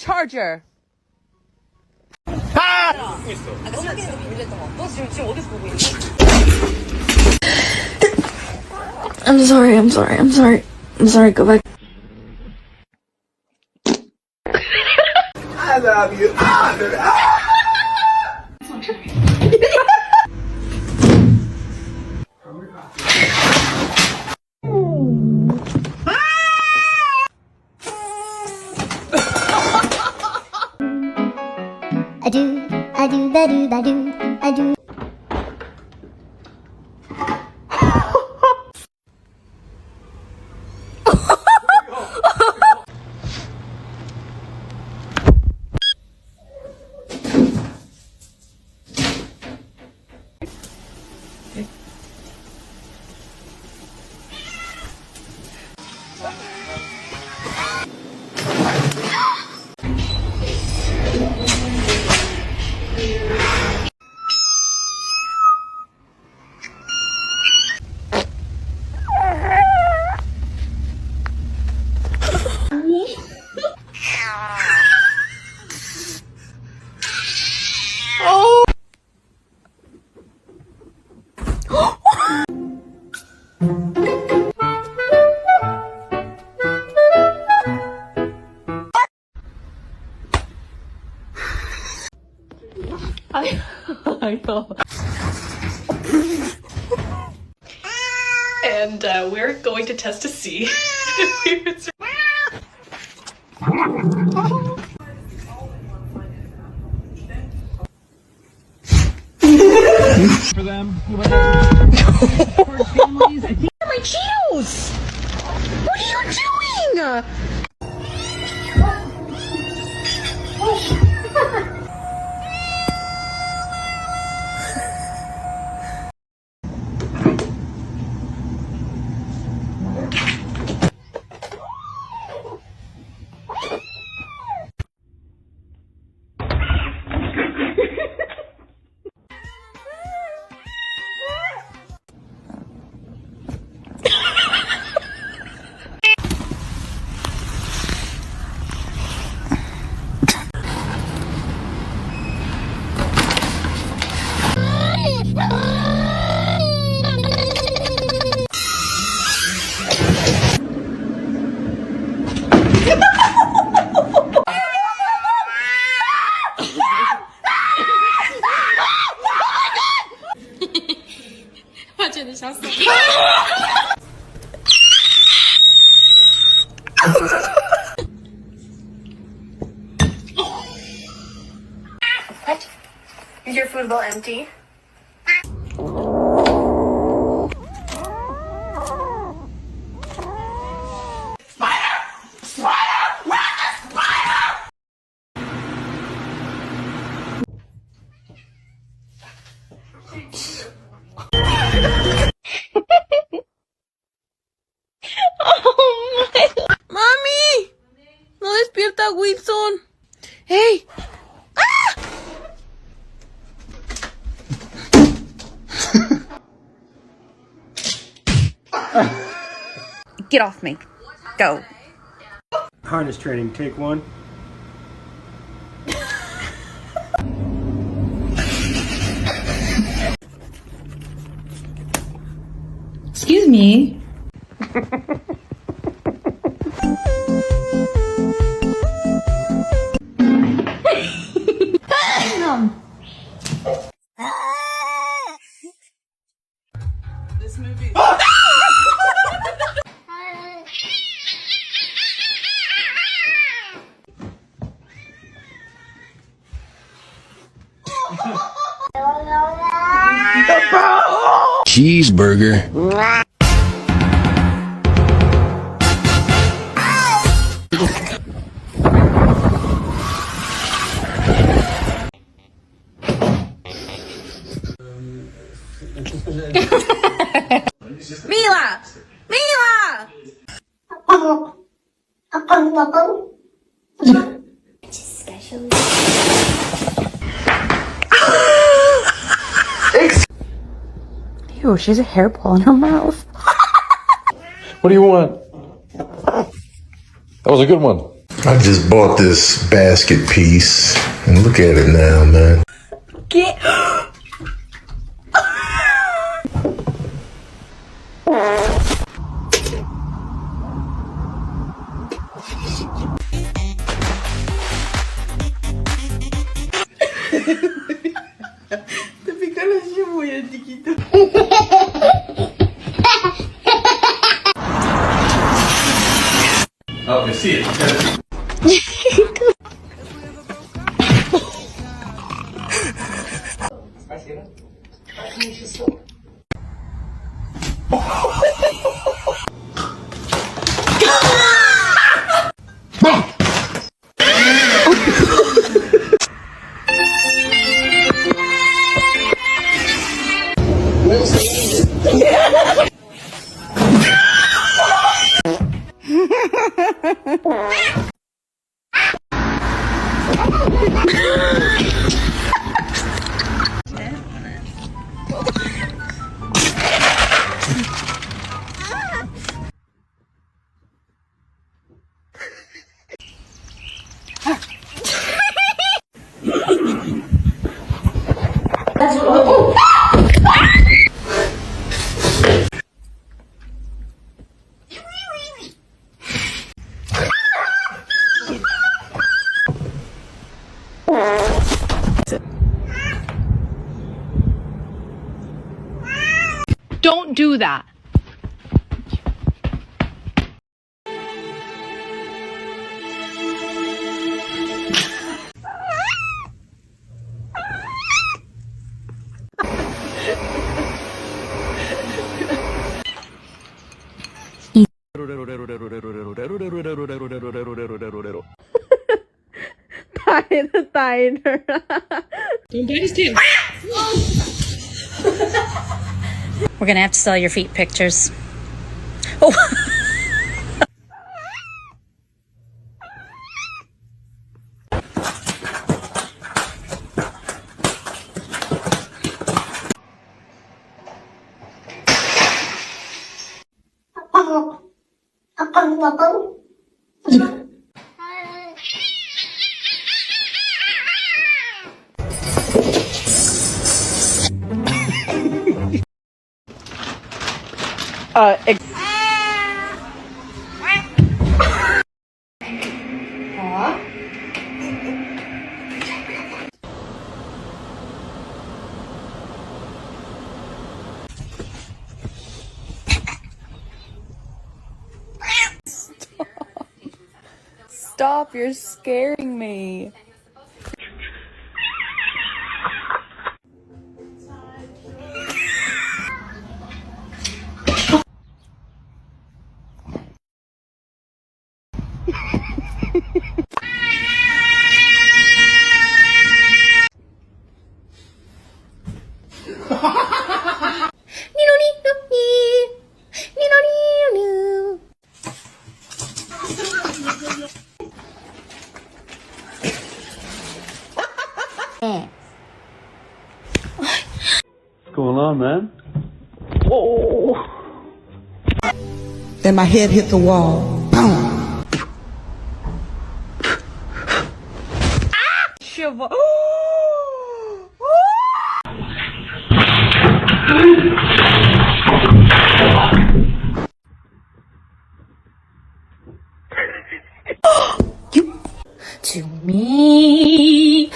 charger. I'm sorry, go back. I love you. I do, ba-do, I do. I know. And we're going to test to see if we would for them. My Cheetos! What are you doing? What? Is your food bowl empty? ¡Mami! ¡No despierta Wilson! ¡Hey! Get off me. Go. Harness training, take one. Excuse me. This movie. Cheeseburger. Mila! Mila! Ew, she has a hairball in her mouth. What do you want? That was a good one. I just bought this basket piece, and look at it now, man. Get. Te pica la cebolla, chiquito. Oh, I see it. Don't do that. Don't bite his tail. We're gonna have to sell your feet pictures. Oh. Stop, you're scaring me. What's going on, man? Then my head hit the wall. Boom. To me.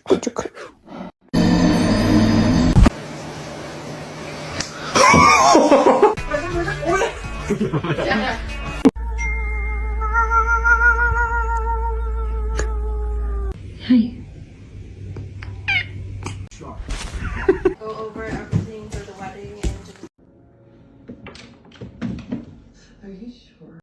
Почек. Go over everything for the wedding and Are you sure?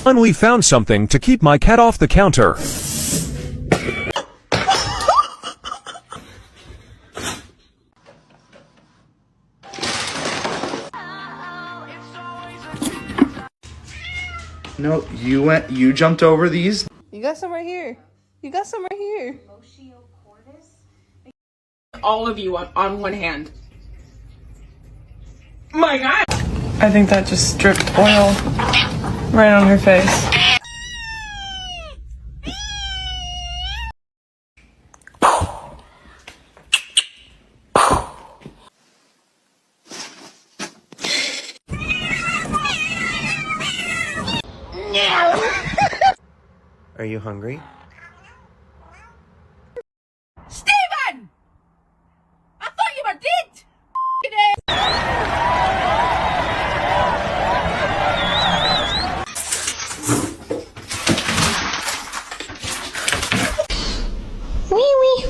finally found something to keep my cat off the counter. No, you jumped over these. You got some right here. You got some right here. All of you on one hand. My God. I think that just dripped oil right on her face. Are you hungry? Steven! I thought you were dead! Wee wee.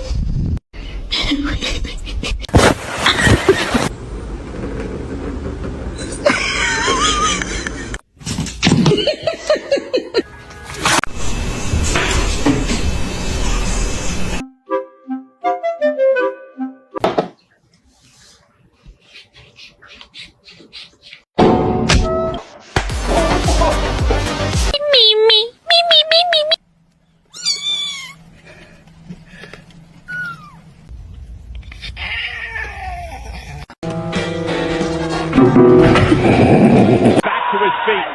Back to his feet.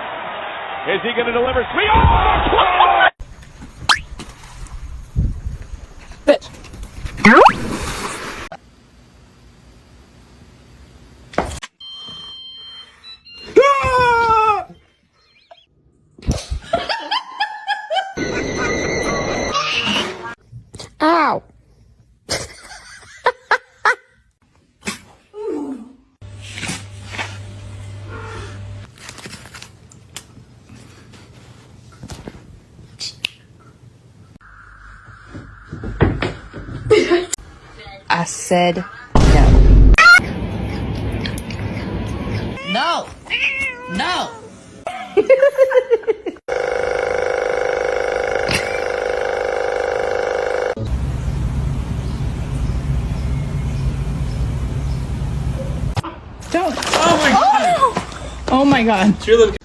Is he going to deliver? Sweet. Oh! Bitch. Ow. I said no. No. No. Don't. Oh my God. Oh my God. It's your little